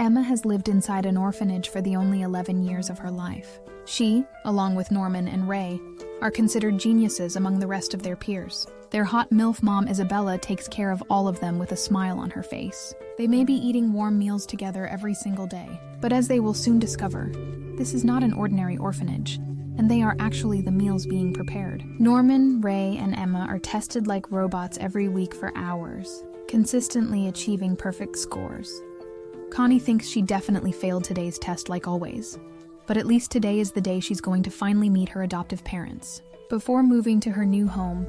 Emma has lived inside an orphanage for the only 11 years of her life. She, along with Norman and Ray, are considered geniuses among the rest of their peers. Their hot MILF mom Isabella takes care of all of them with a smile on her face. They may be eating warm meals together every single day, but as they will soon discover, this is not an ordinary orphanage, and they are actually the meals being prepared. Norman, Ray, and Emma are tested like robots every week for hours, consistently achieving perfect scores. Connie thinks she definitely failed today's test like always, but at least today is the day she's going to finally meet her adoptive parents. Before moving to her new home,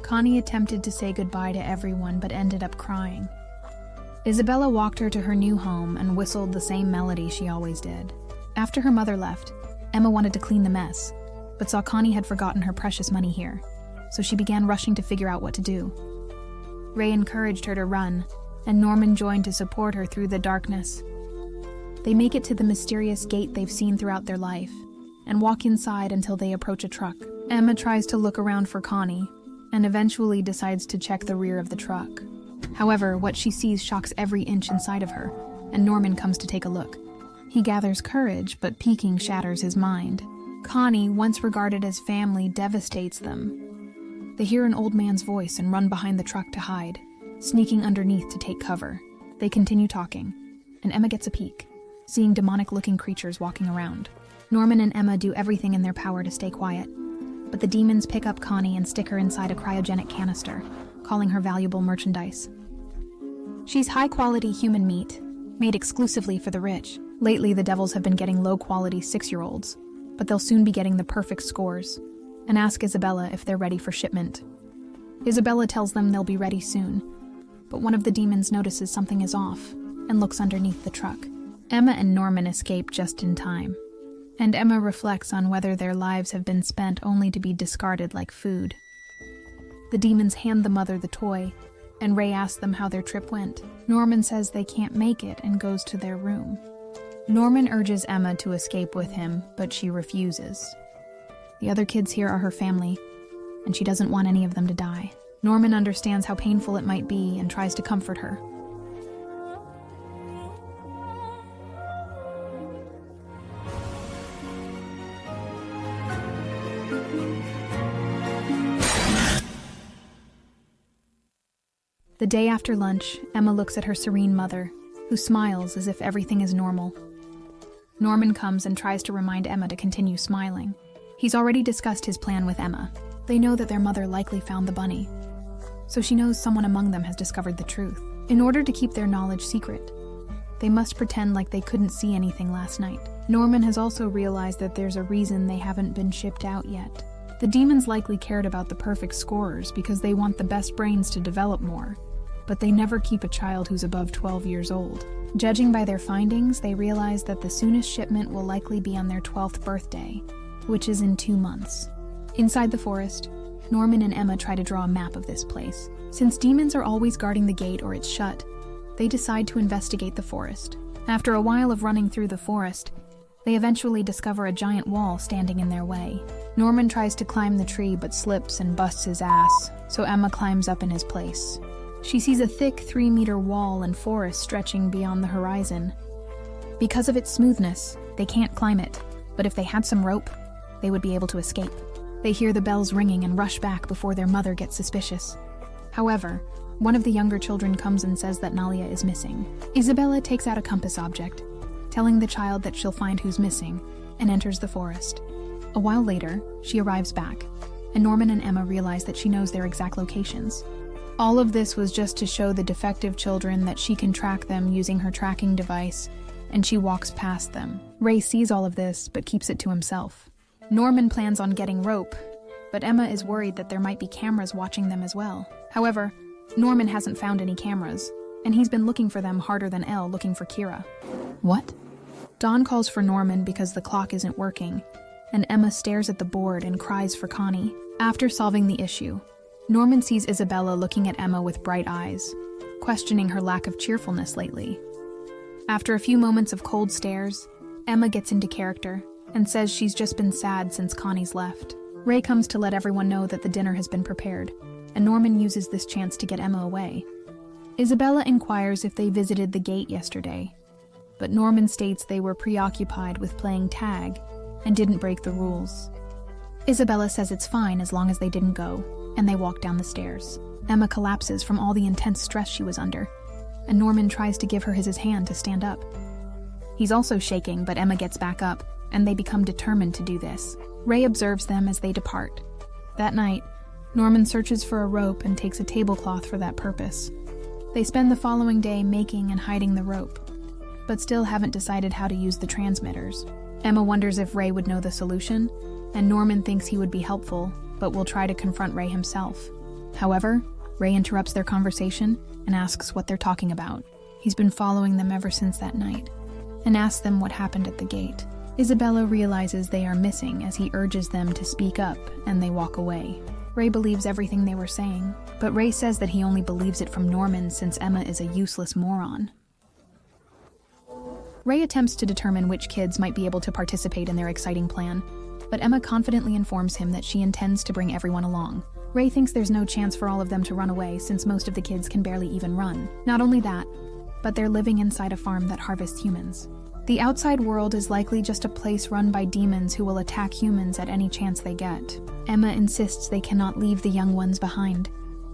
Connie attempted to say goodbye to everyone but ended up crying. Isabella walked her to her new home and whistled the same melody she always did. After her mother left, Emma wanted to clean the mess, but saw Connie had forgotten her precious money here, so she began rushing to figure out what to do. Ray encouraged her to run, and Norman joined to support her through the darkness. They make it to the mysterious gate they've seen throughout their life, and walk inside until they approach a truck. Emma tries to look around for Connie, and eventually decides to check the rear of the truck. However, what she sees shocks every inch inside of her, and Norman comes to take a look. He gathers courage, but peeking shatters his mind. Connie, once regarded as family, devastates them. They hear an old man's voice and run behind the truck to hide, sneaking underneath to take cover. They continue talking, and Emma gets a peek, seeing demonic-looking creatures walking around. Norman and Emma do everything in their power to stay quiet, but the demons pick up Connie and stick her inside a cryogenic canister, calling her valuable merchandise. She's high-quality human meat, made exclusively for the rich. Lately, the devils have been getting low-quality 6-year-olds, but they'll soon be getting the perfect scores, and ask Isabella if they're ready for shipment. Isabella tells them they'll be ready soon, but one of the demons notices something is off and looks underneath the truck. Emma and Norman escape just in time, and Emma reflects on whether their lives have been spent only to be discarded like food. The demons hand the mother the toy, and Ray asks them how their trip went. Norman says they can't make it and goes to their room. Norman urges Emma to escape with him, but she refuses. The other kids here are her family, and she doesn't want any of them to die. Norman understands how painful it might be and tries to comfort her. The day after lunch, Emma looks at her serene mother, who smiles as if everything is normal. Norman comes and tries to remind Emma to continue smiling. He's already discussed his plan with Emma. They know that their mother likely found the bunny, so she knows someone among them has discovered the truth. In order to keep their knowledge secret, they must pretend like they couldn't see anything last night. Norman has also realized that there's a reason they haven't been shipped out yet. The demons likely cared about the perfect scorers because they want the best brains to develop more, but they never keep a child who's above 12 years old. Judging by their findings, they realize that the soonest shipment will likely be on their 12th birthday, which is in 2 months. Inside the forest, Norman and Emma try to draw a map of this place. Since demons are always guarding the gate or it's shut, they decide to investigate the forest. After a while of running through the forest, they eventually discover a giant wall standing in their way. Norman tries to climb the tree but slips and busts his ass, so Emma climbs up in his place. She sees a thick 3-meter wall and forest stretching beyond the horizon. Because of its smoothness, they can't climb it, but if they had some rope, they would be able to escape. They hear the bells ringing and rush back before their mother gets suspicious. However, one of the younger children comes and says that Nalia is missing. Isabella takes out a compass object, telling the child that she'll find who's missing, and enters the forest. A while later, she arrives back, and Norman and Emma realize that she knows their exact locations. All of this was just to show the defective children that she can track them using her tracking device, and she walks past them. Ray sees all of this, but keeps it to himself. Norman plans on getting rope, but Emma is worried that there might be cameras watching them as well. However, Norman hasn't found any cameras, and he's been looking for them harder than Elle looking for Kira. What? Dawn calls for Norman because the clock isn't working, and Emma stares at the board and cries for Connie. After solving the issue, Norman sees Isabella looking at Emma with bright eyes, questioning her lack of cheerfulness lately. After a few moments of cold stares, Emma gets into character and says she's just been sad since Connie's left. Ray comes to let everyone know that the dinner has been prepared, and Norman uses this chance to get Emma away. Isabella inquires if they visited the gate yesterday, but Norman states they were preoccupied with playing tag and didn't break the rules. Isabella says it's fine as long as they didn't go, and they walk down the stairs. Emma collapses from all the intense stress she was under, and Norman tries to give her his hand to stand up. He's also shaking, but Emma gets back up, and they become determined to do this. Ray observes them as they depart. That night, Norman searches for a rope and takes a tablecloth for that purpose. They spend the following day making and hiding the rope, but still haven't decided how to use the transmitters. Emma wonders if Ray would know the solution, and Norman thinks he would be helpful, but will try to confront Ray himself. However, Ray interrupts their conversation and asks what they're talking about. He's been following them ever since that night, and asks them what happened at the gate. Isabella realizes they are missing as he urges them to speak up, and they walk away. Ray believes everything they were saying, but Ray says that he only believes it from Norman since Emma is a useless moron. Ray attempts to determine which kids might be able to participate in their exciting plan, but Emma confidently informs him that she intends to bring everyone along. Ray thinks there's no chance for all of them to run away since most of the kids can barely even run. Not only that, but they're living inside a farm that harvests humans. The outside world is likely just a place run by demons who will attack humans at any chance they get. Emma insists they cannot leave the young ones behind,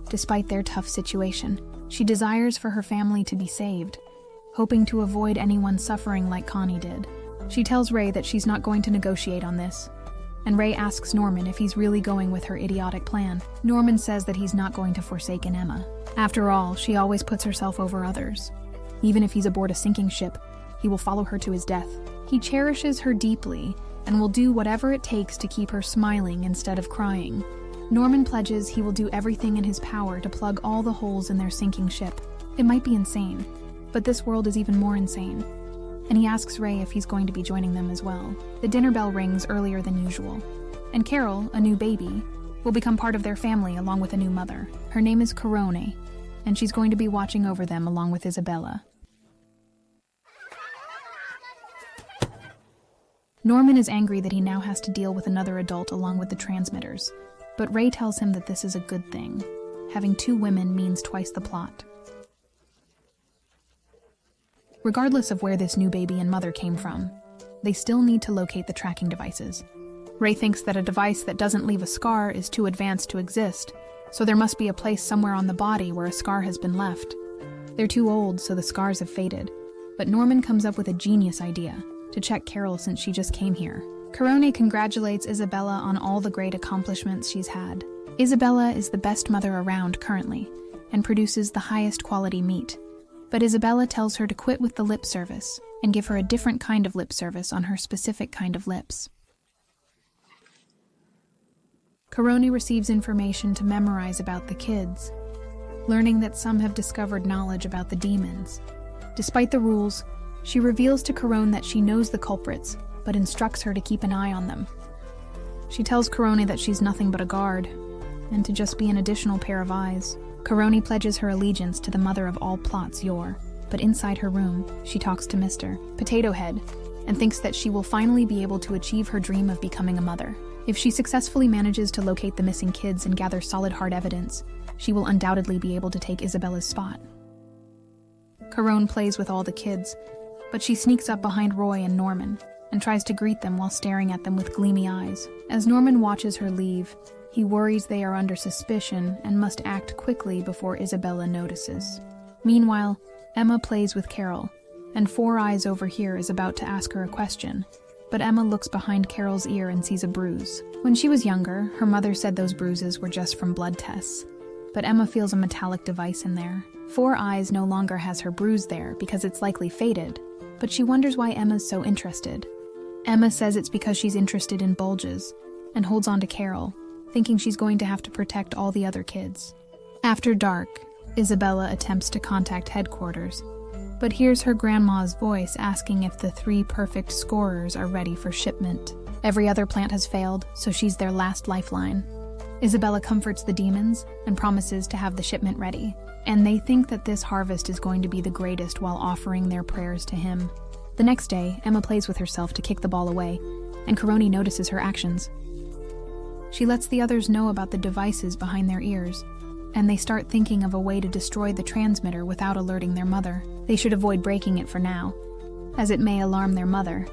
despite their tough situation. She desires for her family to be saved, hoping to avoid anyone suffering like Connie did. She tells Ray that she's not going to negotiate on this, and Ray asks Norman if he's really going with her idiotic plan. Norman says that he's not going to forsake Emma. After all, she always puts herself over others. Even if he's aboard a sinking ship, he will follow her to his death. He cherishes her deeply and will do whatever it takes to keep her smiling instead of crying. Norman pledges he will do everything in his power to plug all the holes in their sinking ship. It might be insane, but this world is even more insane. And he asks Ray if he's going to be joining them as well. The dinner bell rings earlier than usual, and Carol, a new baby, will become part of their family along with a new mother. Her name is Corone, and she's going to be watching over them along with Isabella. Norman is angry that he now has to deal with another adult along with the transmitters, but Ray tells him that this is a good thing. Having two women means twice the plot. Regardless of where this new baby and mother came from, they still need to locate the tracking devices. Ray thinks that a device that doesn't leave a scar is too advanced to exist, so there must be a place somewhere on the body where a scar has been left. They're too old, so the scars have faded, but Norman comes up with a genius idea to check Carol since she just came here. Corone congratulates Isabella on all the great accomplishments she's had. Isabella is the best mother around currently, and produces the highest quality meat. But Isabella tells her to quit with the lip service, and give her a different kind of lip service on her specific kind of lips. Corone receives information to memorize about the kids, learning that some have discovered knowledge about the demons. Despite the rules, she reveals to Corone that she knows the culprits, but instructs her to keep an eye on them. She tells Corone that she's nothing but a guard, and to just be an additional pair of eyes. Corone pledges her allegiance to the mother of all plots, Yor, but inside her room, she talks to Mr. Potato Head, and thinks that she will finally be able to achieve her dream of becoming a mother. If she successfully manages to locate the missing kids and gather solid hard evidence, she will undoubtedly be able to take Isabella's spot. Corone plays with all the kids, but she sneaks up behind Roy and Norman, and tries to greet them while staring at them with gleamy eyes. As Norman watches her leave, he worries they are under suspicion and must act quickly before Isabella notices. Meanwhile, Emma plays with Carol, and Four Eyes over here is about to ask her a question, but Emma looks behind Carol's ear and sees a bruise. When she was younger, her mother said those bruises were just from blood tests, but Emma feels a metallic device in there. Four Eyes no longer has her bruise there because it's likely faded, but she wonders why Emma's so interested. Emma says it's because she's interested in bulges, and holds on to Carol, thinking she's going to have to protect all the other kids. After dark, Isabella attempts to contact headquarters, but hears her grandma's voice asking if the 3 perfect scorers are ready for shipment. Every other plant has failed, so she's their last lifeline. Isabella comforts the demons and promises to have the shipment ready, and they think that this harvest is going to be the greatest while offering their prayers to him. The next day, Emma plays with herself to kick the ball away, and Corone notices her actions. She lets the others know about the devices behind their ears, and they start thinking of a way to destroy the transmitter without alerting their mother. They should avoid breaking it for now, as it may alarm their mother,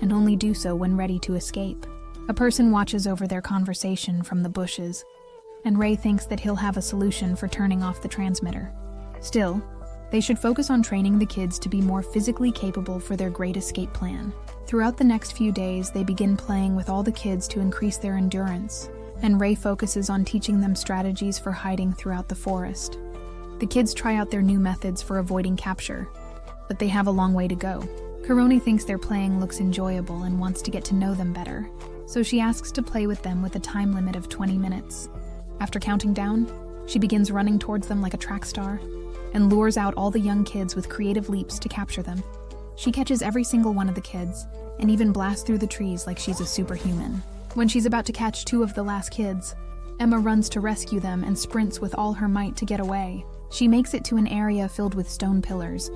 and only do so when ready to escape. A person watches over their conversation from the bushes, and Ray thinks that he'll have a solution for turning off the transmitter. Still, they should focus on training the kids to be more physically capable for their great escape plan. Throughout the next few days, they begin playing with all the kids to increase their endurance, and Ray focuses on teaching them strategies for hiding throughout the forest. The kids try out their new methods for avoiding capture, but they have a long way to go. Korone thinks their playing looks enjoyable and wants to get to know them better, so she asks to play with them with a time limit of 20 minutes. After counting down, she begins running towards them like a track star, and lures out all the young kids with creative leaps to capture them. She catches every single one of the kids, and even blasts through the trees like she's a superhuman. When she's about to catch 2 of the last kids, Emma runs to rescue them and sprints with all her might to get away. She makes it to an area filled with stone pillars,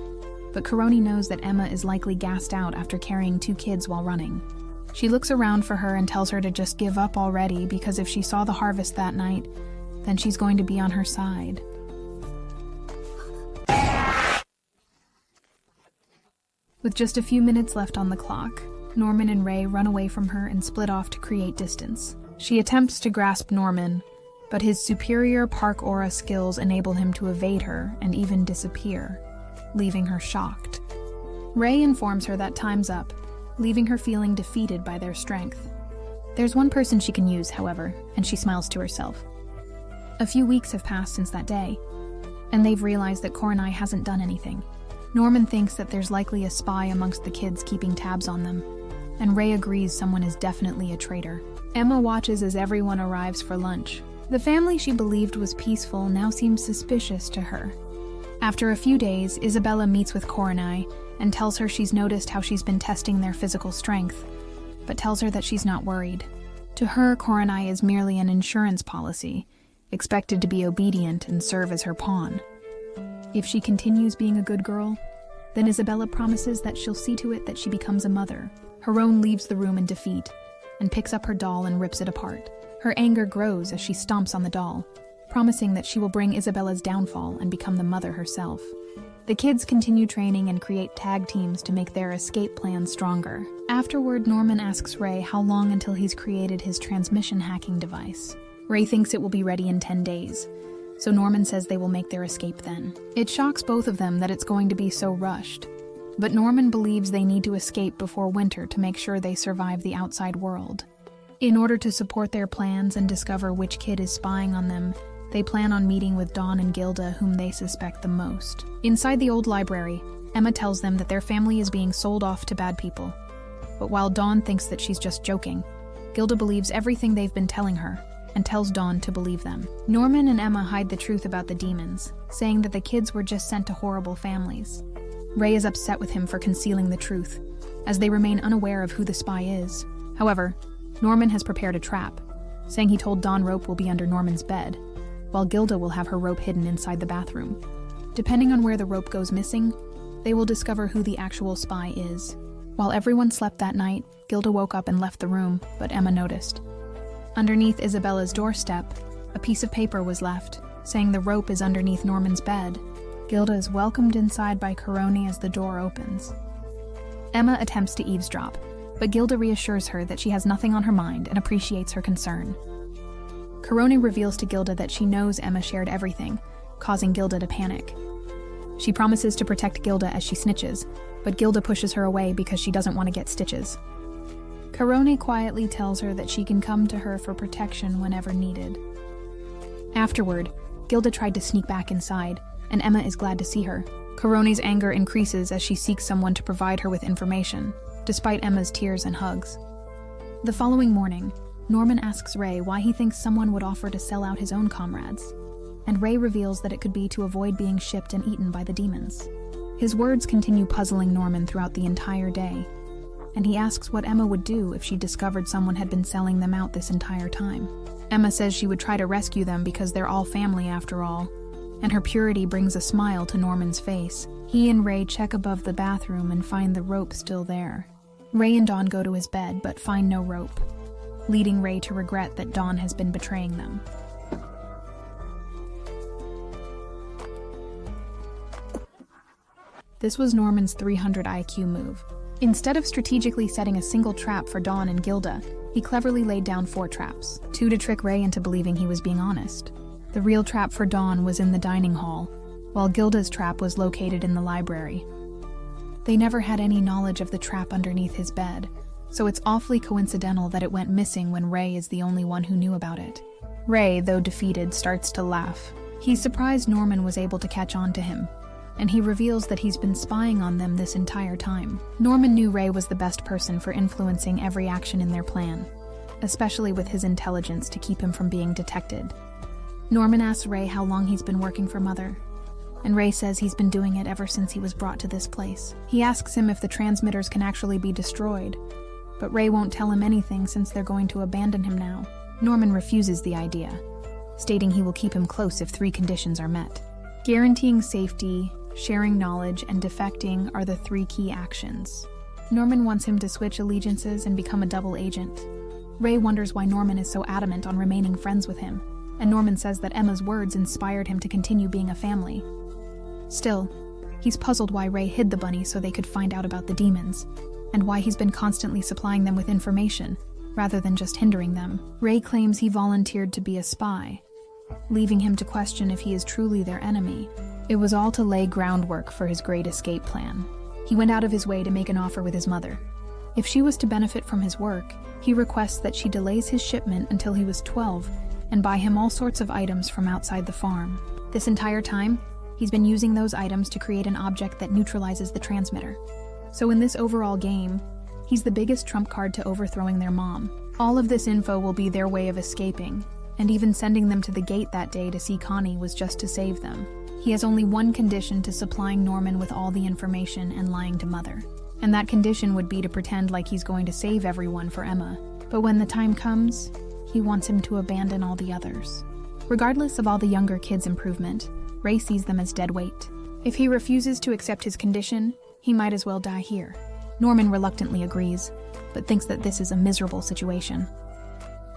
but Korone knows that Emma is likely gassed out after carrying 2 kids while running. She looks around for her and tells her to just give up already, because if she saw the harvest that night, then she's going to be on her side. With just a few minutes left on the clock, Norman and Ray run away from her and split off to create distance. She attempts to grasp Norman, but his superior Park Aura skills enable him to evade her and even disappear, leaving her shocked. Ray informs her that time's up, leaving her feeling defeated by their strength. There's one person she can use, however, and she smiles to herself. A few weeks have passed since that day, and they've realized that Korone hasn't done anything. Norman thinks that there's likely a spy amongst the kids keeping tabs on them, and Ray agrees someone is definitely a traitor. Emma watches as everyone arrives for lunch. The family she believed was peaceful now seems suspicious to her. After a few days, Isabella meets with Korone and tells her she's noticed how she's been testing their physical strength, but tells her that she's not worried. To her, Korone is merely an insurance policy, expected to be obedient and serve as her pawn. If she continues being a good girl, then Isabella promises that she'll see to it that she becomes a mother. Harone leaves the room in defeat and picks up her doll and rips it apart. Her anger grows as she stomps on the doll, promising that she will bring Isabella's downfall and become the mother herself. The kids continue training and create tag teams to make their escape plan stronger. Afterward, Norman asks Ray how long until he's created his transmission hacking device. Ray thinks it will be ready in 10 days, so Norman says they will make their escape then. It shocks both of them that it's going to be so rushed, but Norman believes they need to escape before winter to make sure they survive the outside world. In order to support their plans and discover which kid is spying on them, they plan on meeting with Dawn and Gilda, whom they suspect the most. Inside the old library, Emma tells them that their family is being sold off to bad people. But while Dawn thinks that she's just joking, Gilda believes everything they've been telling her, and tells Dawn to believe them. Norman and Emma hide the truth about the demons, saying that the kids were just sent to horrible families. Ray is upset with him for concealing the truth, as they remain unaware of who the spy is. However, Norman has prepared a trap, saying he told Dawn rope will be under Norman's bed, while Gilda will have her rope hidden inside the bathroom. Depending on where the rope goes missing, they will discover who the actual spy is. While everyone slept that night, Gilda woke up and left the room, but Emma noticed. Underneath Isabella's doorstep, a piece of paper was left, saying the rope is underneath Norman's bed. Gilda is welcomed inside by Korone as the door opens. Emma attempts to eavesdrop, but Gilda reassures her that she has nothing on her mind and appreciates her concern. Korone reveals to Gilda that she knows Emma shared everything, causing Gilda to panic. She promises to protect Gilda as she snitches, but Gilda pushes her away because she doesn't want to get stitches. Korone quietly tells her that she can come to her for protection whenever needed. Afterward, Gilda tried to sneak back inside, and Emma is glad to see her. Korone's anger increases as she seeks someone to provide her with information, despite Emma's tears and hugs. The following morning, Norman asks Ray why he thinks someone would offer to sell out his own comrades, and Ray reveals that it could be to avoid being shipped and eaten by the demons. His words continue puzzling Norman throughout the entire day, and he asks what Emma would do if she discovered someone had been selling them out this entire time. Emma says she would try to rescue them because they're all family after all, and her purity brings a smile to Norman's face. He and Ray check above the bathroom and find the rope still there. Ray and Dawn go to his bed but find no rope, leading Ray to regret that Dawn has been betraying them. This was Norman's 300 IQ move. Instead of strategically setting a single trap for Dawn and Gilda, he cleverly laid down 4 traps, 2 to trick Ray into believing he was being honest. The real trap for Dawn was in the dining hall, while Gilda's trap was located in the library. They never had any knowledge of the trap underneath his bed, so it's awfully coincidental that it went missing when Ray is the only one who knew about it. Ray, though defeated, starts to laugh. He's surprised Norman was able to catch on to him, and he reveals that he's been spying on them this entire time. Norman knew Ray was the best person for influencing every action in their plan, especially with his intelligence to keep him from being detected. Norman asks Ray how long he's been working for Mother, and Ray says he's been doing it ever since he was brought to this place. He asks him if the transmitters can actually be destroyed, but Ray won't tell him anything since they're going to abandon him now. Norman refuses the idea, stating he will keep him close if 3 conditions are met. Guaranteeing safety, sharing knowledge, and defecting are the 3 key actions. Norman wants him to switch allegiances and become a double agent. Ray wonders why Norman is so adamant on remaining friends with him, and Norman says that Emma's words inspired him to continue being a family. Still, he's puzzled why Ray hid the bunny so they could find out about the demons, and why he's been constantly supplying them with information, rather than just hindering them. Ray claims he volunteered to be a spy, leaving him to question if he is truly their enemy. It was all to lay groundwork for his great escape plan. He went out of his way to make an offer with his mother. If she was to benefit from his work, he requests that she delays his shipment until he was 12 and buy him all sorts of items from outside the farm. This entire time, he's been using those items to create an object that neutralizes the transmitter. So in this overall game, he's the biggest trump card to overthrowing their mom. All of this info will be their way of escaping, and even sending them to the gate that day to see Connie was just to save them. He has only one condition to supplying Norman with all the information and lying to Mother. And that condition would be to pretend like he's going to save everyone for Emma. But when the time comes, he wants him to abandon all the others. Regardless of all the younger kids' improvement, Ray sees them as dead weight. If he refuses to accept his condition, he might as well die here. Norman reluctantly agrees, but thinks that this is a miserable situation.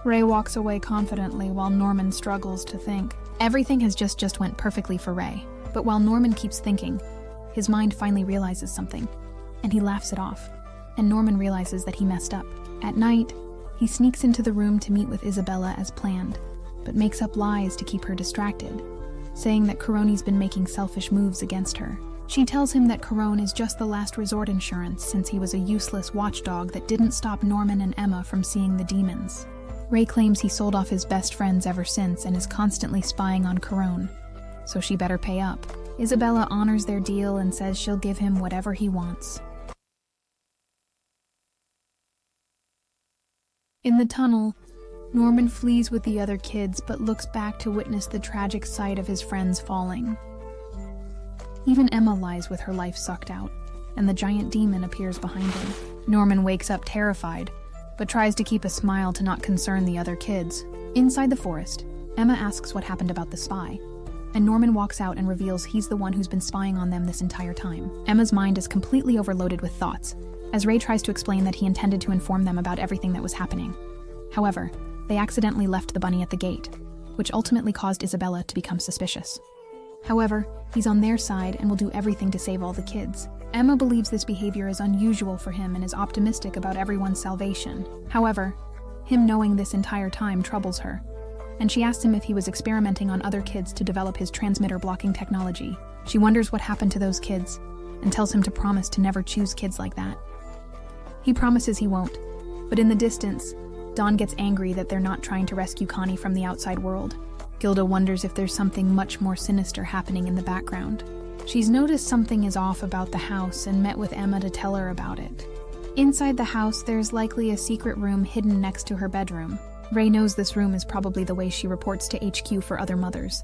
Ray walks away confidently while Norman struggles to think. Everything has just went perfectly for Ray, but while Norman keeps thinking, his mind finally realizes something, and he laughs it off, and Norman realizes that he messed up. At night, he sneaks into the room to meet with Isabella as planned, but makes up lies to keep her distracted, saying that Coroni's been making selfish moves against her. She tells him that Corone is just the last resort insurance since he was a useless watchdog that didn't stop Norman and Emma from seeing the demons. Ray claims he sold off his best friends ever since and is constantly spying on Corone, so she better pay up. Isabella honors their deal and says she'll give him whatever he wants. In the tunnel, Norman flees with the other kids but looks back to witness the tragic sight of his friends falling. Even Emma lies with her life sucked out, and the giant demon appears behind him. Norman wakes up terrified, but tries to keep a smile to not concern the other kids. Inside the forest, Emma asks what happened about the spy, and Norman walks out and reveals he's the one who's been spying on them this entire time. Emma's mind is completely overloaded with thoughts, as Ray tries to explain that he intended to inform them about everything that was happening. However, they accidentally left the bunny at the gate, which ultimately caused Isabella to become suspicious. However, he's on their side and will do everything to save all the kids. Emma believes this behavior is unusual for him and is optimistic about everyone's salvation. However, him knowing this entire time troubles her, and she asks him if he was experimenting on other kids to develop his transmitter blocking technology. She wonders what happened to those kids, and tells him to promise to never choose kids like that. He promises he won't, but in the distance, Dawn gets angry that they're not trying to rescue Connie from the outside world. Gilda wonders if there's something much more sinister happening in the background. She's noticed something is off about the house and met with Emma to tell her about it. Inside the house, there's likely a secret room hidden next to her bedroom. Ray knows this room is probably the way she reports to HQ for other mothers,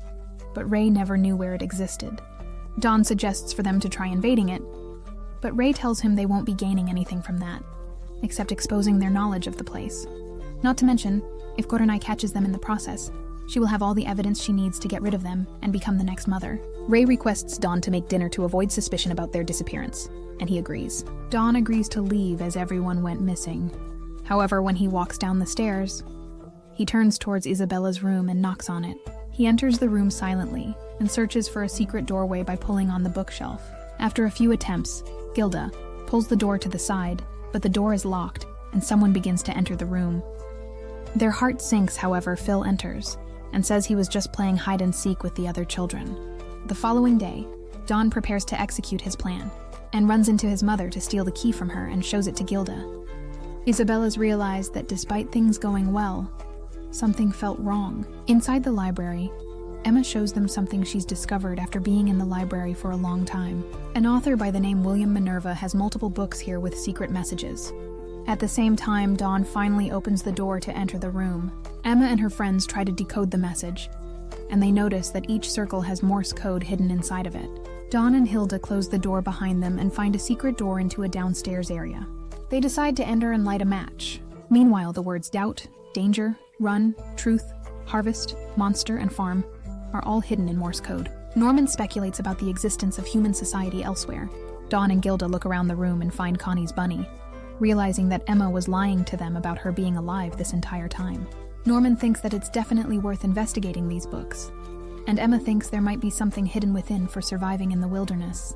but Ray never knew where it existed. Dawn suggests for them to try invading it, but Ray tells him they won't be gaining anything from that, except exposing their knowledge of the place. Not to mention, if Koronai catches them in the process, she will have all the evidence she needs to get rid of them and become the next mother. Ray requests Dawn to make dinner to avoid suspicion about their disappearance, and he agrees. Dawn agrees to leave as everyone went missing. However, when he walks down the stairs, he turns towards Isabella's room and knocks on it. He enters the room silently and searches for a secret doorway by pulling on the bookshelf. After a few attempts, Gilda pulls the door to the side, but the door is locked and someone begins to enter the room. Their heart sinks, however. Phil enters and says he was just playing hide and seek with the other children. The following day, Don prepares to execute his plan and runs into his mother to steal the key from her and shows it to Gilda. Isabella's realized that despite things going well, something felt wrong. Inside the library, Emma shows them something she's discovered after being in the library for a long time. An author by the name William Minerva has multiple books here with secret messages. At the same time, Dawn finally opens the door to enter the room. Emma and her friends try to decode the message, and they notice that each circle has Morse code hidden inside of it. Dawn and Hilda close the door behind them and find a secret door into a downstairs area. They decide to enter and light a match. Meanwhile, the words doubt, danger, run, truth, harvest, monster, and farm are all hidden in Morse code. Norman speculates about the existence of human society elsewhere. Dawn and Gilda look around the room and find Connie's bunny, realizing that Emma was lying to them about her being alive this entire time. Norman thinks that it's definitely worth investigating these books, and Emma thinks there might be something hidden within for surviving in the wilderness.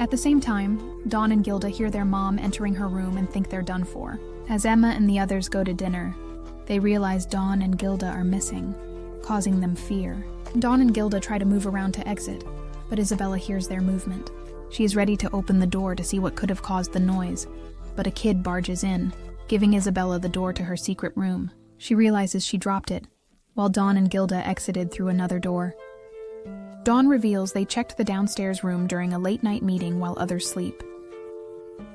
At the same time, Dawn and Gilda hear their mom entering her room and think they're done for. As Emma and the others go to dinner, they realize Dawn and Gilda are missing, causing them fear. Dawn and Gilda try to move around to exit, but Isabella hears their movement. She is ready to open the door to see what could have caused the noise, but a kid barges in, giving Isabella the door to her secret room. She realizes she dropped it, while Dawn and Gilda exited through another door. Dawn reveals they checked the downstairs room during a late-night meeting while others sleep.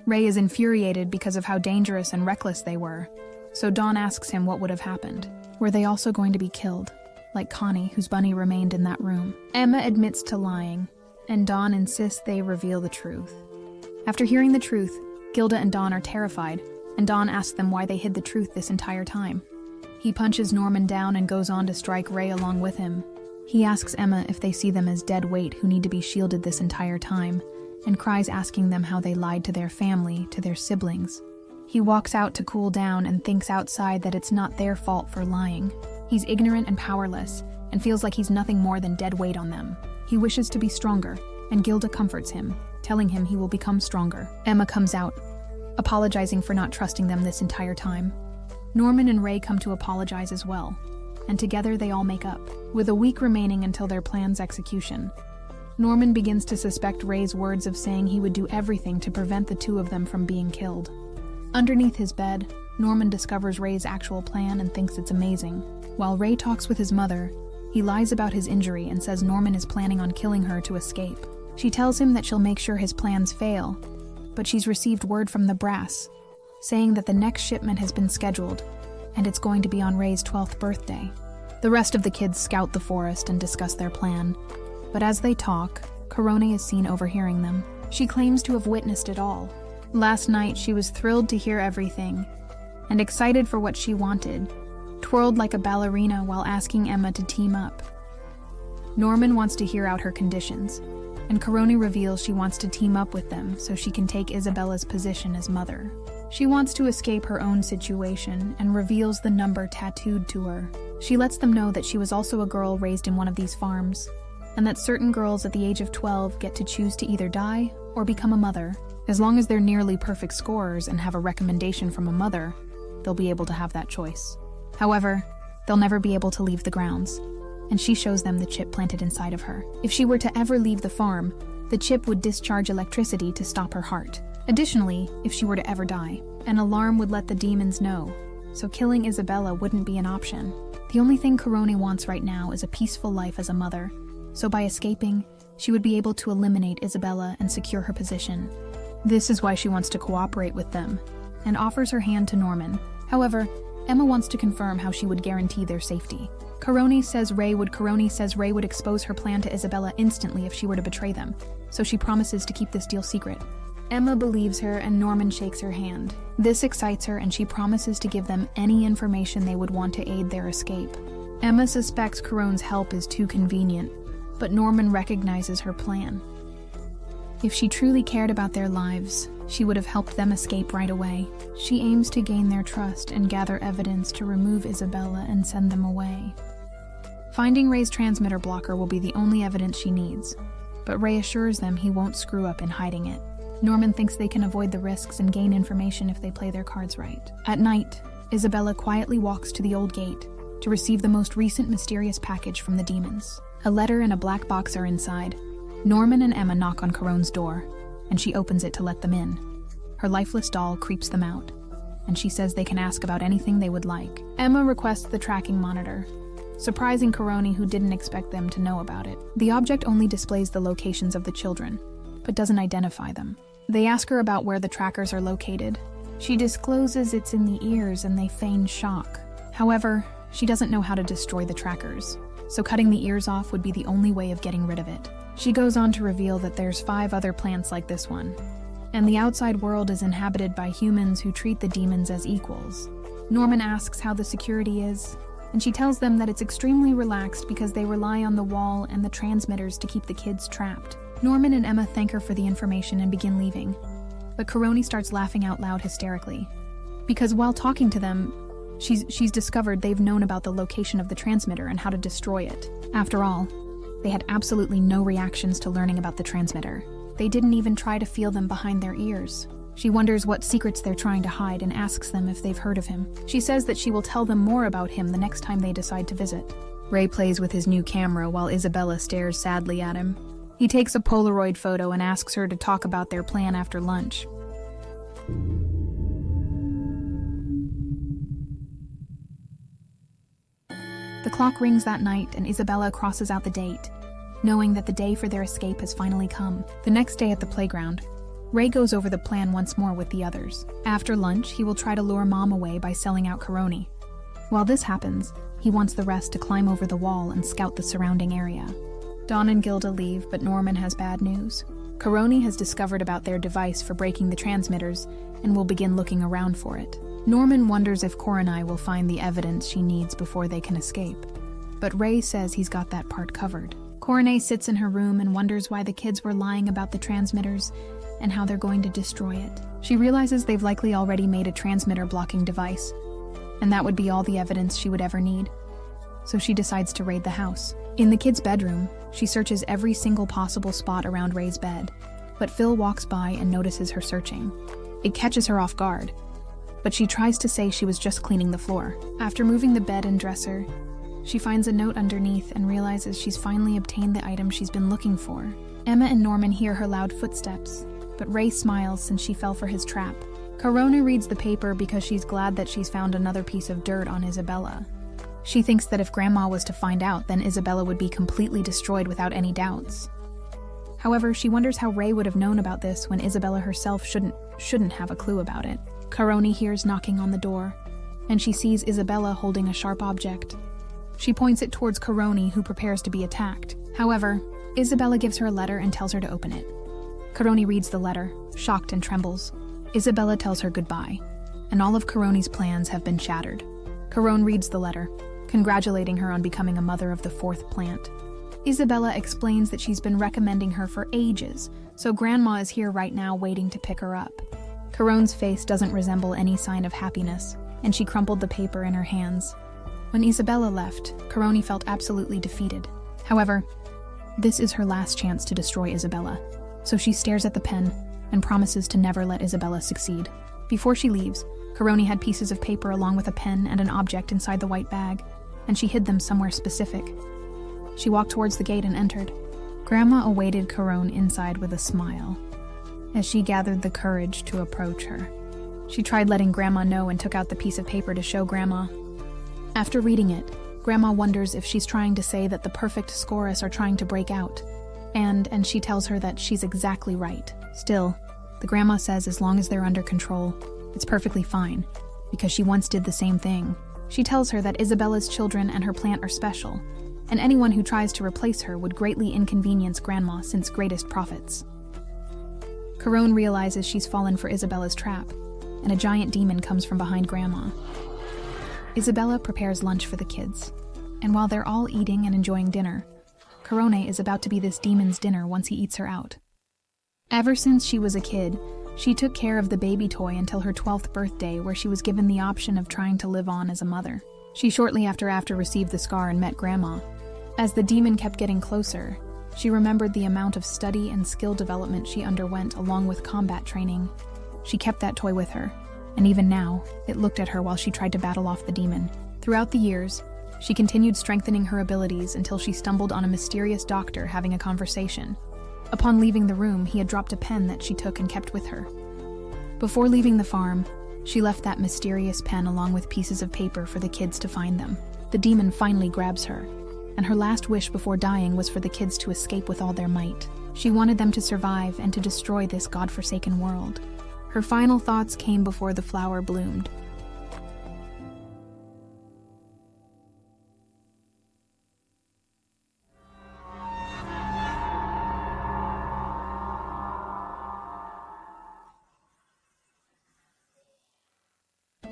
Ray is infuriated because of how dangerous and reckless they were, so Dawn asks him what would have happened. Were they also going to be killed, like Connie, whose bunny remained in that room? Emma admits to lying, and Dawn insists they reveal the truth. After hearing the truth, Gilda and Dawn are terrified, and Dawn asks them why they hid the truth this entire time. He punches Norman down and goes on to strike Ray along with him. He asks Emma if they see them as dead weight who need to be shielded this entire time, and cries asking them how they lied to their family, to their siblings. He walks out to cool down and thinks outside that it's not their fault for lying. He's ignorant and powerless, and feels like he's nothing more than dead weight on them. He wishes to be stronger, and Gilda comforts him, telling him he will become stronger. Emma comes out, apologizing for not trusting them this entire time. Norman and Ray come to apologize as well, and together they all make up. With a week remaining until their plan's execution, Norman begins to suspect Ray's words of saying he would do everything to prevent the two of them from being killed. Underneath his bed, Norman discovers Ray's actual plan and thinks it's amazing. While Ray talks with his mother, he lies about his injury and says Norman is planning on killing her to escape. She tells him that she'll make sure his plans fail, but she's received word from the brass, saying that the next shipment has been scheduled, and it's going to be on Ray's 12th birthday. The rest of the kids scout the forest and discuss their plan, but as they talk, Korone is seen overhearing them. She claims to have witnessed it all. Last night, she was thrilled to hear everything, and excited for what she wanted, twirled like a ballerina while asking Emma to team up. Norman wants to hear out her conditions, and Korone reveals she wants to team up with them so she can take Isabella's position as mother. She wants to escape her own situation and reveals the number tattooed to her. She lets them know that she was also a girl raised in one of these farms, and that certain girls at the age of 12 get to choose to either die or become a mother. As long as they're nearly perfect scorers and have a recommendation from a mother, they'll be able to have that choice. However, they'll never be able to leave the grounds, and she shows them the chip planted inside of her. If she were to ever leave the farm, the chip would discharge electricity to stop her heart. Additionally, if she were to ever die, an alarm would let the demons know, so killing Isabella wouldn't be an option. The only thing Korone wants right now is a peaceful life as a mother, so by escaping, she would be able to eliminate Isabella and secure her position. This is why she wants to cooperate with them, and offers her hand to Norman. However, Emma wants to confirm how she would guarantee their safety. Korone says Ray would expose her plan to Isabella instantly if she were to betray them, so she promises to keep this deal secret. Emma believes her and Norman shakes her hand. This excites her and she promises to give them any information they would want to aid their escape. Emma suspects Korone's help is too convenient, but Norman recognizes her plan. If she truly cared about their lives, she would have helped them escape right away. She aims to gain their trust and gather evidence to remove Isabella and send them away. Finding Ray's transmitter blocker will be the only evidence she needs, but Ray assures them he won't screw up in hiding it. Norman thinks they can avoid the risks and gain information if they play their cards right. At night, Isabella quietly walks to the old gate to receive the most recent mysterious package from the demons. A letter and a black box are inside. Norman and Emma knock on Caron's door, and she opens it to let them in. Her lifeless doll creeps them out, and she says they can ask about anything they would like. Emma requests the tracking monitor, surprising Caroni, who didn't expect them to know about it. The object only displays the locations of the children, but doesn't identify them. They ask her about where the trackers are located. She discloses it's in the ears, and they feign shock. However, she doesn't know how to destroy the trackers, so cutting the ears off would be the only way of getting rid of it. She goes on to reveal that there's 5 other plants like this one, and the outside world is inhabited by humans who treat the demons as equals. Norman asks how the security is, and she tells them that it's extremely relaxed because they rely on the wall and the transmitters to keep the kids trapped. Norman and Emma thank her for the information and begin leaving, but Caroni starts laughing out loud hysterically, because while talking to them, she's discovered they've known about the location of the transmitter and how to destroy it. After all, they had absolutely no reactions to learning about the transmitter. They didn't even try to feel them behind their ears. She wonders what secrets they're trying to hide and asks them if they've heard of him. She says that she will tell them more about him the next time they decide to visit. Ray plays with his new camera while Isabella stares sadly at him. He takes a Polaroid photo and asks her to talk about their plan after lunch. The clock rings that night, and Isabella crosses out the date, knowing that the day for their escape has finally come. The next day at the playground, Ray goes over the plan once more with the others. After lunch, he will try to lure Mom away by selling out Caroni. While this happens, he wants the rest to climb over the wall and scout the surrounding area. Dawn and Gilda leave, but Norman has bad news. Caroni has discovered about their device for breaking the transmitters and will begin looking around for it. Norman wonders if Coronai will find the evidence she needs before they can escape, but Ray says he's got that part covered. Coronai sits in her room and wonders why the kids were lying about the transmitters and how they're going to destroy it. She realizes they've likely already made a transmitter-blocking device, and that would be all the evidence she would ever need. So she decides to raid the house. In the kids' bedroom, she searches every single possible spot around Ray's bed, but Phil walks by and notices her searching. It catches her off guard, but she tries to say she was just cleaning the floor. After moving the bed and dresser, she finds a note underneath and realizes she's finally obtained the item she's been looking for. Emma and Norman hear her loud footsteps, but Ray smiles since she fell for his trap. Corona reads the paper because she's glad that she's found another piece of dirt on Isabella. She thinks that if Grandma was to find out, then Isabella would be completely destroyed without any doubts. However, she wonders how Ray would have known about this when Isabella herself shouldn't have a clue about it. Caroni hears knocking on the door, and she sees Isabella holding a sharp object. She points it towards Caroni, who prepares to be attacked. However, Isabella gives her a letter and tells her to open it. Caroni reads the letter, shocked and trembles. Isabella tells her goodbye, and all of Caroni's plans have been shattered. Caron reads the letter, congratulating her on becoming a mother of the 4th plant. Isabella explains that she's been recommending her for ages, so Grandma is here right now waiting to pick her up. Caron's face doesn't resemble any sign of happiness, and she crumpled the paper in her hands. When Isabella left, Caroni felt absolutely defeated. However, this is her last chance to destroy Isabella, so she stares at the pen and promises to never let Isabella succeed. Before she leaves, Caroni had pieces of paper along with a pen and an object inside the white bag, and she hid them somewhere specific. She walked towards the gate and entered. Grandma awaited Caron inside with a smile, as she gathered the courage to approach her. She tried letting Grandma know and took out the piece of paper to show Grandma. After reading it, Grandma wonders if she's trying to say that the perfect Scorus are trying to break out, and she tells her that she's exactly right. Still, the Grandma says as long as they're under control, it's perfectly fine, because she once did the same thing. She tells her that Isabella's children and her plant are special, and anyone who tries to replace her would greatly inconvenience Grandma since greatest profits. Caron realizes she's fallen for Isabella's trap, and a giant demon comes from behind Grandma. Isabella prepares lunch for the kids, and while they're all eating and enjoying dinner, Carone is about to be this demon's dinner once he eats her out. Ever since she was a kid, she took care of the baby toy until her 12th birthday, where she was given the option of trying to live on as a mother. She shortly after received the scar and met Grandma. As the demon kept getting closer, She remembered the amount of study and skill development she underwent along with combat training. She kept that toy with her, and even now, it looked at her while she tried to battle off the demon. Throughout the years, she continued strengthening her abilities until she stumbled on a mysterious doctor having a conversation. Upon leaving the room, he had dropped a pen that she took and kept with her. Before leaving the farm, she left that mysterious pen along with pieces of paper for the kids to find them. The demon finally grabs her, and her last wish before dying was for the kids to escape with all their might. She wanted them to survive and to destroy this godforsaken world. Her final thoughts came before the flower bloomed.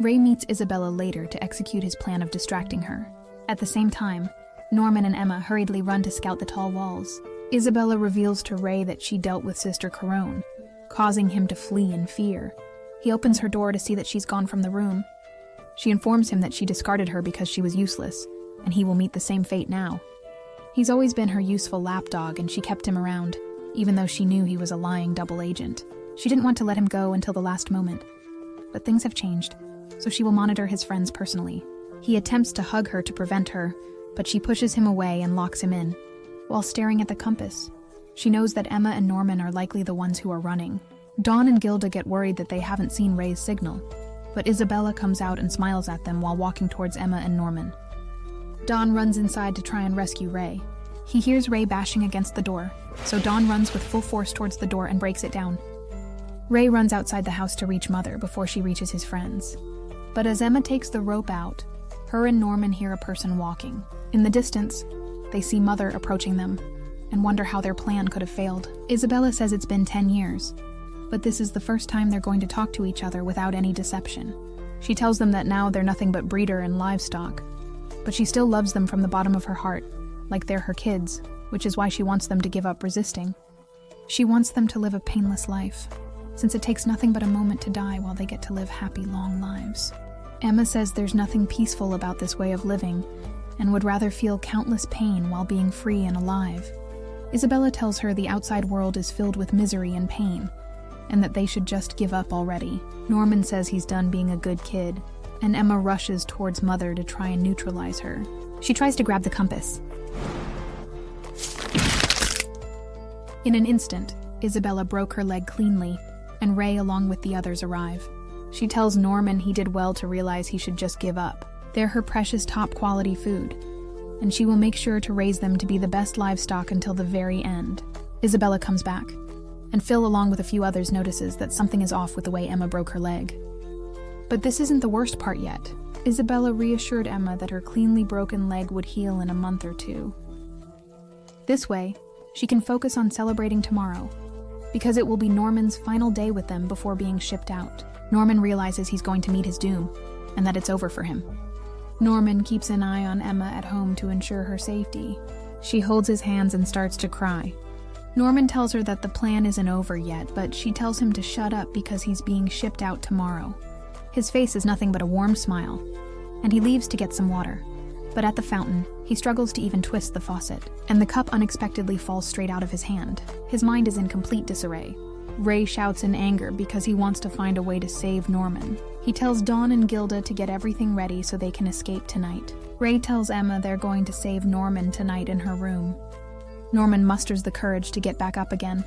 Ray meets Isabella later to execute his plan of distracting her. At the same time, Norman and Emma hurriedly run to scout the tall walls. Isabella reveals to Ray that she dealt with Sister Corone, causing him to flee in fear. He opens her door to see that she's gone from the room. She informs him that she discarded her because she was useless, and he will meet the same fate now. He's always been her useful lapdog, and she kept him around, even though she knew he was a lying double agent. She didn't want to let him go until the last moment. But things have changed, so she will monitor his friends personally. He attempts to hug her to prevent her, but she pushes him away and locks him in. While staring at the compass, she knows that Emma and Norman are likely the ones who are running. Dawn and Gilda get worried that they haven't seen Ray's signal, but Isabella comes out and smiles at them while walking towards Emma and Norman. Dawn runs inside to try and rescue Ray. He hears Ray bashing against the door, so Dawn runs with full force towards the door and breaks it down. Ray runs outside the house to reach Mother before she reaches his friends. But as Emma takes the rope out, her and Norman hear a person walking. In the distance, they see Mother approaching them and wonder how their plan could have failed. Isabella says it's been 10 years, but this is the first time they're going to talk to each other without any deception. She tells them that now they're nothing but breeder and livestock, but she still loves them from the bottom of her heart, like they're her kids, which is why she wants them to give up resisting. She wants them to live a painless life, since it takes nothing but a moment to die while they get to live happy, long lives. Emma says there's nothing peaceful about this way of living, and would rather feel countless pain while being free and alive. Isabella tells her the outside world is filled with misery and pain, and that they should just give up already. Norman says he's done being a good kid, and Emma rushes towards Mother to try and neutralize her. She tries to grab the compass. In an instant, Isabella broke her leg cleanly, and Ray along with the others arrive. She tells Norman he did well to realize he should just give up. They're her precious top-quality food, and she will make sure to raise them to be the best livestock until the very end. Isabella comes back, and Phil, along with a few others, notices that something is off with the way Emma broke her leg. But this isn't the worst part yet. Isabella reassured Emma that her cleanly broken leg would heal in a month or two. This way, she can focus on celebrating tomorrow, because it will be Norman's final day with them before being shipped out. Norman realizes he's going to meet his doom, and that it's over for him. Norman keeps an eye on Emma at home to ensure her safety. She holds his hands and starts to cry. Norman tells her that the plan isn't over yet, but she tells him to shut up because he's being shipped out tomorrow. His face is nothing but a warm smile, and he leaves to get some water. But at the fountain, he struggles to even twist the faucet, and the cup unexpectedly falls straight out of his hand. His mind is in complete disarray. Ray shouts in anger because he wants to find a way to save Norman. He tells Dawn and Gilda to get everything ready so they can escape tonight. Ray tells Emma they're going to save Norman tonight in her room. Norman musters the courage to get back up again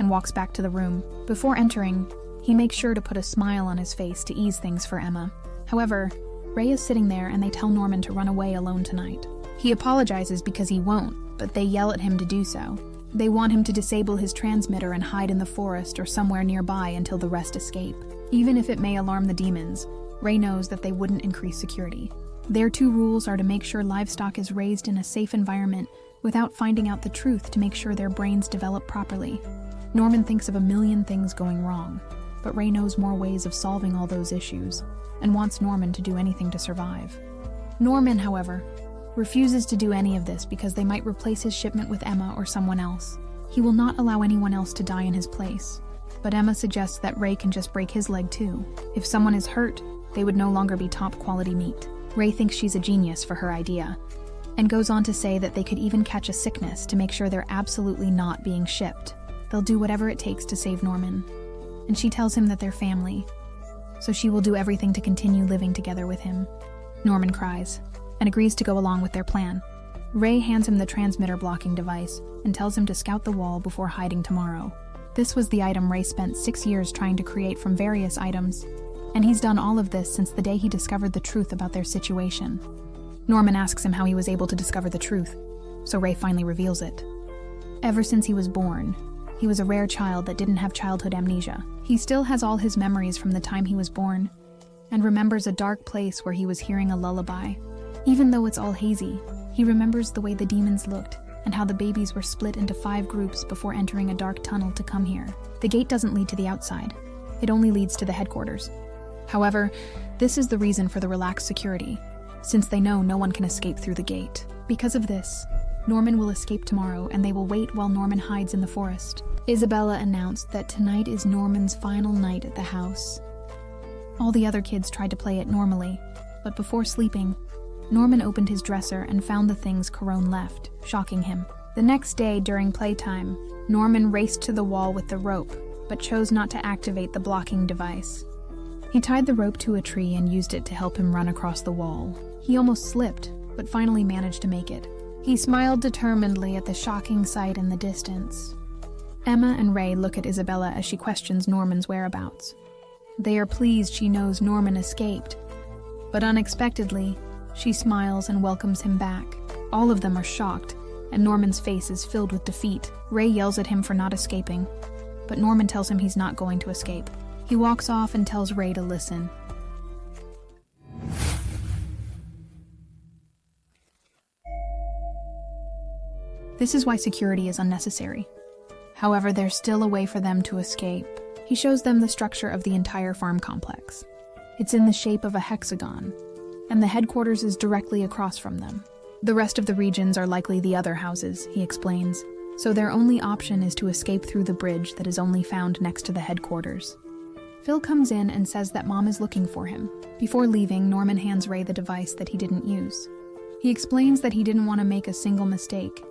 and walks back to the room. Before entering, he makes sure to put a smile on his face to ease things for Emma. However, Ray is sitting there and they tell Norman to run away alone tonight. He apologizes because he won't, but they yell at him to do so. They want him to disable his transmitter and hide in the forest or somewhere nearby until the rest escape. Even if it may alarm the demons, Ray knows that they wouldn't increase security. Their two rules are to make sure livestock is raised in a safe environment without finding out the truth to make sure their brains develop properly. Norman thinks of a million things going wrong, but Ray knows more ways of solving all those issues and wants Norman to do anything to survive. Norman, however, refuses to do any of this because they might replace his shipment with Emma or someone else. He will not allow anyone else to die in his place, but Emma suggests that Ray can just break his leg too. If someone is hurt, they would no longer be top-quality meat. Ray thinks she's a genius for her idea, and goes on to say that they could even catch a sickness to make sure they're absolutely not being shipped. They'll do whatever it takes to save Norman. And she tells him that they're family, so she will do everything to continue living together with him. Norman cries and agrees to go along with their plan. Ray hands him the transmitter blocking device and tells him to scout the wall before hiding tomorrow. This was the item Ray spent 6 years trying to create from various items, and he's done all of this since the day he discovered the truth about their situation. Norman asks him how he was able to discover the truth, so Ray finally reveals it. Ever since he was born, he was a rare child that didn't have childhood amnesia. He still has all his memories from the time he was born, and remembers a dark place where he was hearing a lullaby. Even though it's all hazy, he remembers the way the demons looked and how the babies were split into 5 groups before entering a dark tunnel to come here. The gate doesn't lead to the outside. It only leads to the headquarters. However, this is the reason for the relaxed security, since they know no one can escape through the gate. Because of this, Norman will escape tomorrow and they will wait while Norman hides in the forest. Isabella announced that tonight is Norman's final night at the house. All the other kids tried to play it normally, but before sleeping, Norman opened his dresser and found the things Corone left, shocking him. The next day, during playtime, Norman raced to the wall with the rope, but chose not to activate the blocking device. He tied the rope to a tree and used it to help him run across the wall. He almost slipped, but finally managed to make it. He smiled determinedly at the shocking sight in the distance. Emma and Ray look at Isabella as she questions Norman's whereabouts. They are pleased she knows Norman escaped, but unexpectedly, she smiles and welcomes him back. All of them are shocked, and Norman's face is filled with defeat. Ray yells at him for not escaping, but Norman tells him he's not going to escape. He walks off and tells Ray to listen. This is why security is unnecessary. However, there's still a way for them to escape. He shows them the structure of the entire farm complex. It's in the shape of a hexagon, and the headquarters is directly across from them. The rest of the regions are likely the other houses, he explains, so their only option is to escape through the bridge that is only found next to the headquarters. Phil comes in and says that Mom is looking for him. Before leaving, Norman hands Ray the device that he didn't use. He explains that he didn't want to make a single mistake,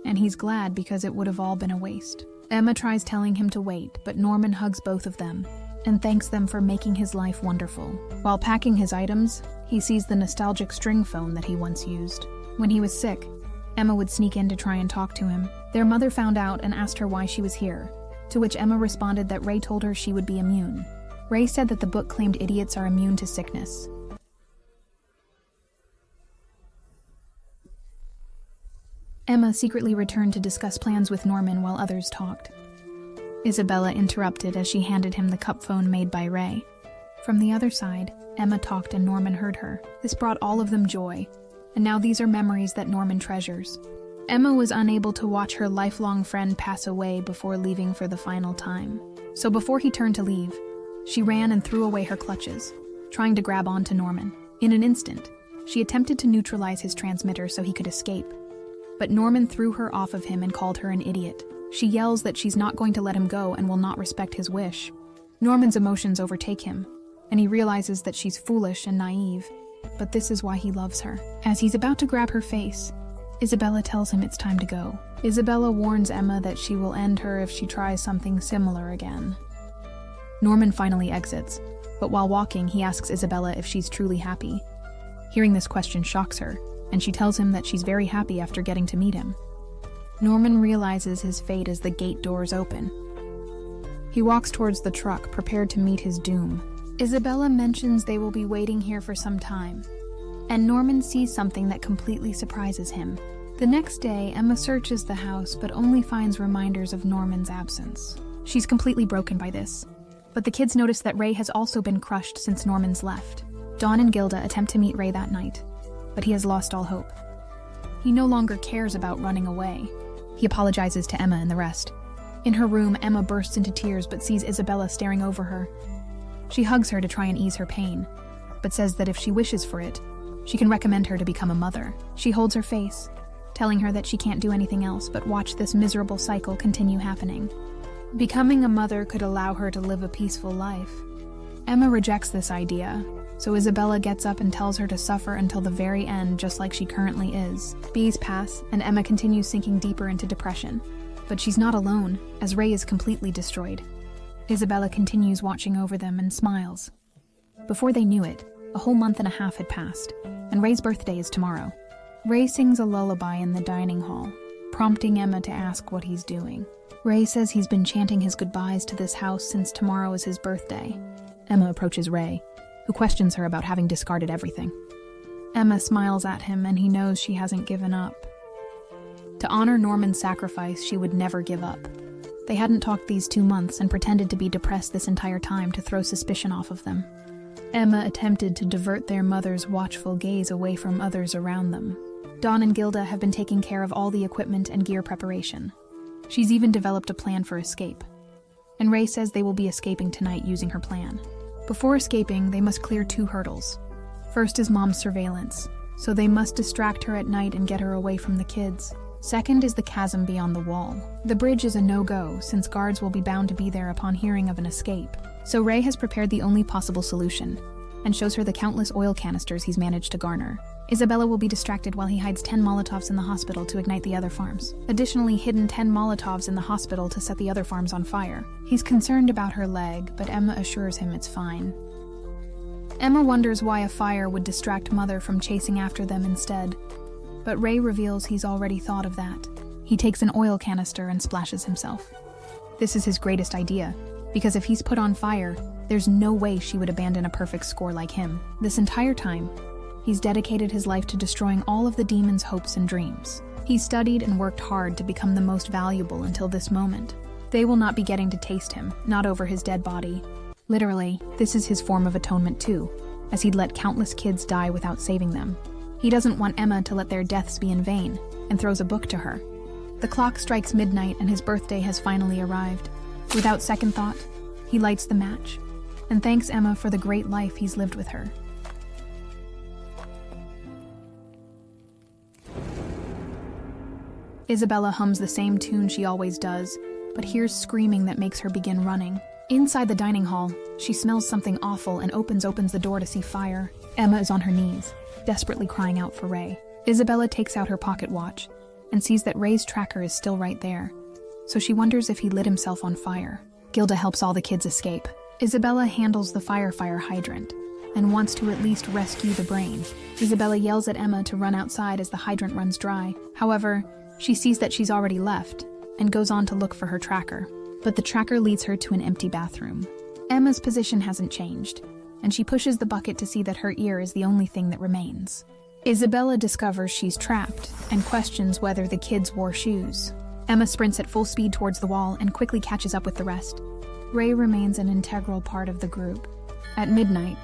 and he's glad because it would have all been a waste. Emma tries telling him to wait, but Norman hugs both of them and thanks them for making his life wonderful. While packing his items, he sees the nostalgic string phone that he once used. When he was sick, Emma would sneak in to try and talk to him. Their mother found out and asked her why she was here, to which Emma responded that Ray told her she would be immune. Ray said that the book claimed idiots are immune to sickness. Emma secretly returned to discuss plans with Norman while others talked. Isabella interrupted as she handed him the cup phone made by Ray. From the other side, Emma talked and Norman heard her. This brought all of them joy, and now these are memories that Norman treasures. Emma was unable to watch her lifelong friend pass away before leaving for the final time. So before he turned to leave, she ran and threw away her clutches, trying to grab onto Norman. In an instant, she attempted to neutralize his transmitter so he could escape. But Norman threw her off of him and called her an idiot. She yells that she's not going to let him go and will not respect his wish. Norman's emotions overtake him, and he realizes that she's foolish and naive, but this is why he loves her. As he's about to grab her face, Isabella tells him it's time to go. Isabella warns Emma that she will end her if she tries something similar again. Norman finally exits, but while walking, he asks Isabella if she's truly happy. Hearing this question shocks her, and she tells him that she's very happy after getting to meet him. Norman realizes his fate as the gate doors open. He walks towards the truck, prepared to meet his doom. Isabella mentions they will be waiting here for some time, and Norman sees something that completely surprises him. The next day, Emma searches the house but only finds reminders of Norman's absence. She's completely broken by this, but the kids notice that Ray has also been crushed since Norman's left. Dawn and Gilda attempt to meet Ray that night, but he has lost all hope. He no longer cares about running away. He apologizes to Emma and the rest. In her room, Emma bursts into tears but sees Isabella staring over her. She hugs her to try and ease her pain, but says that if she wishes for it, she can recommend her to become a mother. She holds her face, telling her that she can't do anything else but watch this miserable cycle continue happening. Becoming a mother could allow her to live a peaceful life. Emma rejects this idea, So Isabella gets up and tells her to suffer until the very end, just like she currently is. Days pass, and Emma continues sinking deeper into depression. But she's not alone, as Ray is completely destroyed. Isabella continues watching over them and smiles. Before they knew it, a whole month and a half had passed, and Ray's birthday is tomorrow. Ray sings a lullaby in the dining hall, prompting Emma to ask what he's doing. Ray says he's been chanting his goodbyes to this house since tomorrow is his birthday. Emma approaches Ray, who questions her about having discarded everything. Emma smiles at him, and he knows she hasn't given up. To honor Norman's sacrifice, she would never give up. They hadn't talked these 2 months and pretended to be depressed this entire time to throw suspicion off of them. Emma attempted to divert their mother's watchful gaze away from others around them. Dawn and Gilda have been taking care of all the equipment and gear preparation. She's even developed a plan for escape. And Ray says they will be escaping tonight using her plan. Before escaping, they must clear 2 hurdles. First is Mom's surveillance, so they must distract her at night and get her away from the kids. Second is the chasm beyond the wall. The bridge is a no-go, since guards will be bound to be there upon hearing of an escape. So Ray has prepared the only possible solution, and shows her the countless oil canisters he's managed to garner. Isabella will be distracted while he hides 10 Molotovs in the hospital to ignite the other farms. Additionally, hidden 10 Molotovs in the hospital to set the other farms on fire. He's concerned about her leg, but Emma assures him it's fine. Emma wonders why a fire would distract Mother from chasing after them instead, but Ray reveals he's already thought of that. He takes an oil canister and splashes himself. This is his greatest idea, because if he's put on fire, there's no way she would abandon a perfect score like him. This entire time, he's dedicated his life to destroying all of the demon's hopes and dreams. He studied and worked hard to become the most valuable until this moment. They will not be getting to taste him, not over his dead body. Literally, this is his form of atonement too, as he'd let countless kids die without saving them. He doesn't want Emma to let their deaths be in vain, and throws a book to her. The clock strikes midnight and his birthday has finally arrived. Without second thought, he lights the match, and thanks Emma for the great life he's lived with her. Isabella hums the same tune she always does, but hears screaming that makes her begin running. Inside the dining hall, she smells something awful and opens the door to see fire. Emma is on her knees, desperately crying out for Ray. Isabella takes out her pocket watch and sees that Ray's tracker is still right there, so she wonders if he lit himself on fire. Gilda helps all the kids escape. Isabella handles the fire hydrant and wants to at least rescue the brain. Isabella yells at Emma to run outside as the hydrant runs dry. However, she sees that she's already left and goes on to look for her tracker, but the tracker leads her to an empty bathroom. Emma's position hasn't changed, and she pushes the bucket to see that her ear is the only thing that remains. Isabella discovers she's trapped and questions whether the kids wore shoes. Emma sprints at full speed towards the wall and quickly catches up with the rest. Ray remains an integral part of the group. At midnight,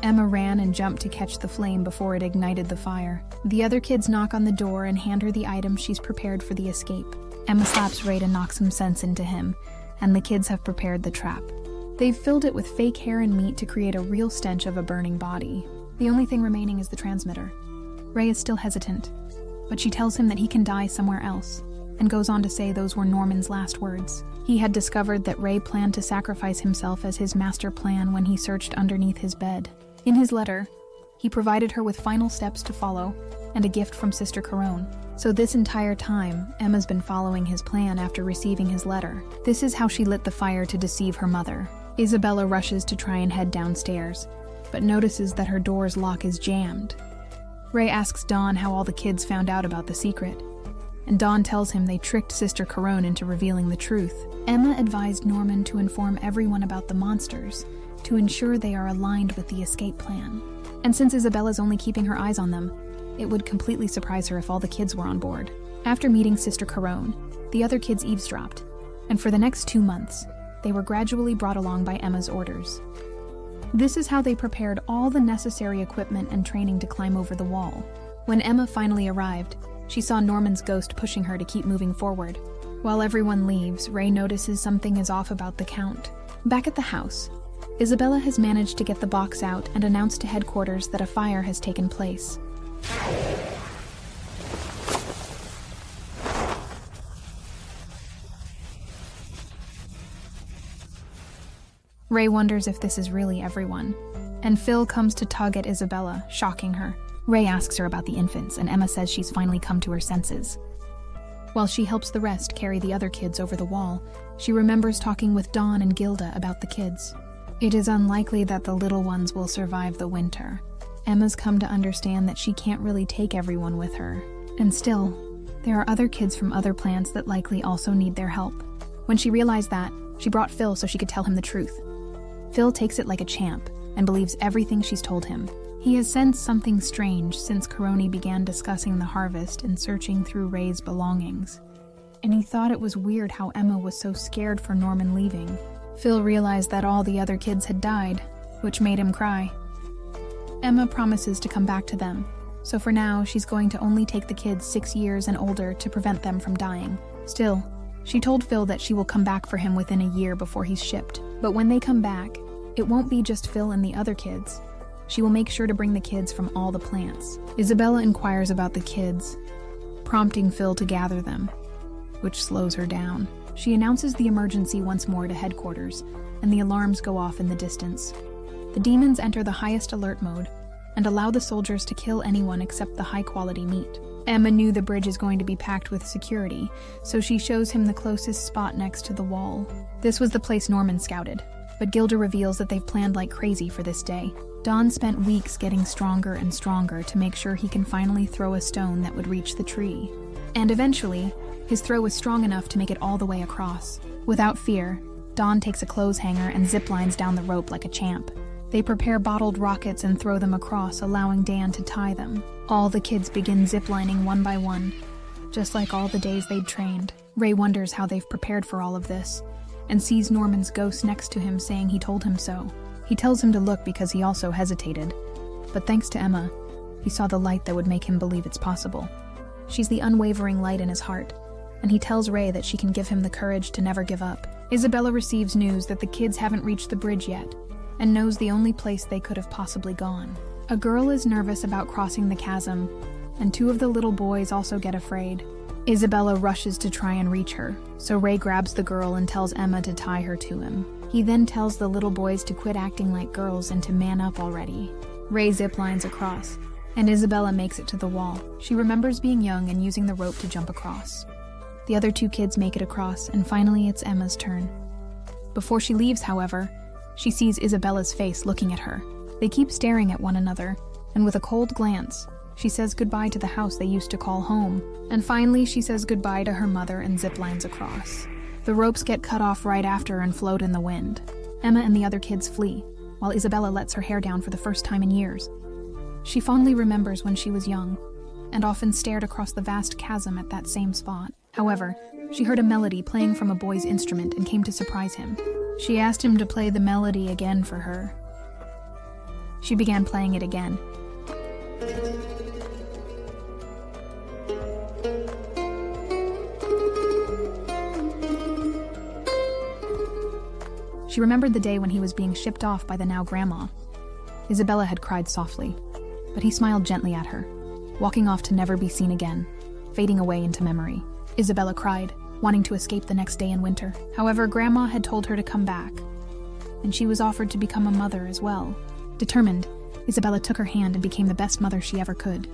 Emma ran and jumped to catch the flame before it ignited the fire. The other kids knock on the door and hand her the items she's prepared for the escape. Emma slaps Ray to knock some sense into him, and the kids have prepared the trap. They've filled it with fake hair and meat to create a real stench of a burning body. The only thing remaining is the transmitter. Ray is still hesitant, but she tells him that he can die somewhere else, and goes on to say those were Norman's last words. He had discovered that Ray planned to sacrifice himself as his master plan when he searched underneath his bed. In his letter, he provided her with final steps to follow and a gift from Sister Carone. So this entire time, Emma's been following his plan after receiving his letter. This is how she lit the fire to deceive her mother. Isabella rushes to try and head downstairs, but notices that her door's lock is jammed. Ray asks Dawn how all the kids found out about the secret, and Dawn tells him they tricked Sister Carone into revealing the truth. Emma advised Norman to inform everyone about the monsters, to ensure they are aligned with the escape plan. And since Isabella's only keeping her eyes on them, it would completely surprise her if all the kids were on board. After meeting Sister Carone, the other kids eavesdropped, and for the next 2 months, they were gradually brought along by Emma's orders. This is how they prepared all the necessary equipment and training to climb over the wall. When Emma finally arrived, she saw Norman's ghost pushing her to keep moving forward. While everyone leaves, Ray notices something is off about the Count. Back at the house, Isabella has managed to get the box out and announce to headquarters that a fire has taken place. Ray wonders if this is really everyone, and Phil comes to tug at Isabella, shocking her. Ray asks her about the infants, and Emma says she's finally come to her senses. While she helps the rest carry the other kids over the wall, she remembers talking with Dawn and Gilda about the kids. It is unlikely that the little ones will survive the winter. Emma's come to understand that she can't really take everyone with her. And still, there are other kids from other plants that likely also need their help. When she realized that, she brought Phil so she could tell him the truth. Phil takes it like a champ and believes everything she's told him. He has sensed something strange since Coroni began discussing the harvest and searching through Ray's belongings. And he thought it was weird how Emma was so scared for Norman leaving. Phil realized that all the other kids had died, which made him cry. Emma promises to come back to them, so for now she's going to only take the kids 6 years and older to prevent them from dying. Still, she told Phil that she will come back for him within a year before he's shipped. But when they come back, it won't be just Phil and the other kids. She will make sure to bring the kids from all the plants. Isabella inquires about the kids, prompting Phil to gather them, which slows her down. She announces the emergency once more to headquarters, and the alarms go off in the distance. The demons enter the highest alert mode and allow the soldiers to kill anyone except the high-quality meat. Emma knew the bridge is going to be packed with security, so she shows him the closest spot next to the wall. This was the place Norman scouted, but Gilda reveals that they've planned like crazy for this day. Don spent weeks getting stronger and stronger to make sure he can finally throw a stone that would reach the tree. And eventually, his throw was strong enough to make it all the way across. Without fear, Don takes a clothes hanger and ziplines down the rope like a champ. They prepare bottled rockets and throw them across, allowing Dan to tie them. All the kids begin ziplining one by one, just like all the days they'd trained. Ray wonders how they've prepared for all of this, and sees Norman's ghost next to him saying he told him so. He tells him to look because he also hesitated, but thanks to Emma, he saw the light that would make him believe it's possible. She's the unwavering light in his heart, and he tells Ray that she can give him the courage to never give up. Isabella receives news that the kids haven't reached the bridge yet, and knows the only place they could have possibly gone. A girl is nervous about crossing the chasm, and 2 of the little boys also get afraid. Isabella rushes to try and reach her, so Ray grabs the girl and tells Emma to tie her to him. He then tells the little boys to quit acting like girls and to man up already. Ray ziplines across, and Isabella makes it to the wall. She remembers being young and using the rope to jump across. The other 2 kids make it across, and finally it's Emma's turn. Before she leaves, however, she sees Isabella's face looking at her. They keep staring at one another, and with a cold glance, she says goodbye to the house they used to call home. And finally, she says goodbye to her mother and ziplines across. The ropes get cut off right after and float in the wind. Emma and the other kids flee, while Isabella lets her hair down for the first time in years. She fondly remembers when she was young, and often stared across the vast chasm at that same spot. However, she heard a melody playing from a boy's instrument and came to surprise him. She asked him to play the melody again for her. She began playing it again. She remembered the day when he was being shipped off by the now grandma. Isabella had cried softly, but he smiled gently at her, walking off to never be seen again, fading away into memory. Isabella cried, wanting to escape the next day in winter. However, Grandma had told her to come back, and she was offered to become a mother as well. Determined, Isabella took her hand and became the best mother she ever could.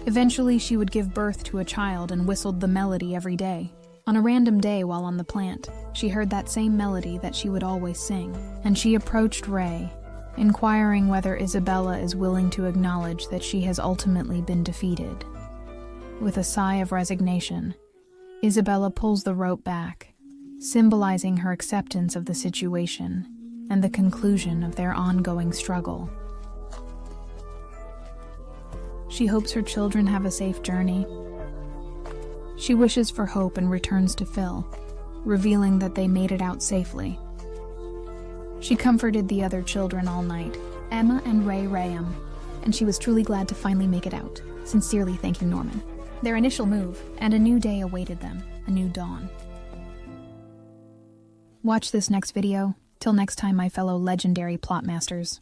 Eventually, she would give birth to a child and whistled the melody every day. On a random day while on the plant, she heard that same melody that she would always sing, and she approached Ray, inquiring whether Isabella is willing to acknowledge that she has ultimately been defeated. With a sigh of resignation, Isabella pulls the rope back, symbolizing her acceptance of the situation and the conclusion of their ongoing struggle. She hopes her children have a safe journey. She wishes for hope and returns to Phil, revealing that they made it out safely. She comforted the other children all night, Emma and Ray Rayam, and she was truly glad to finally make it out, sincerely thanking Norman. Their initial move, and a new day awaited them, a new dawn. Watch this next video. Till next time, my fellow legendary plot masters.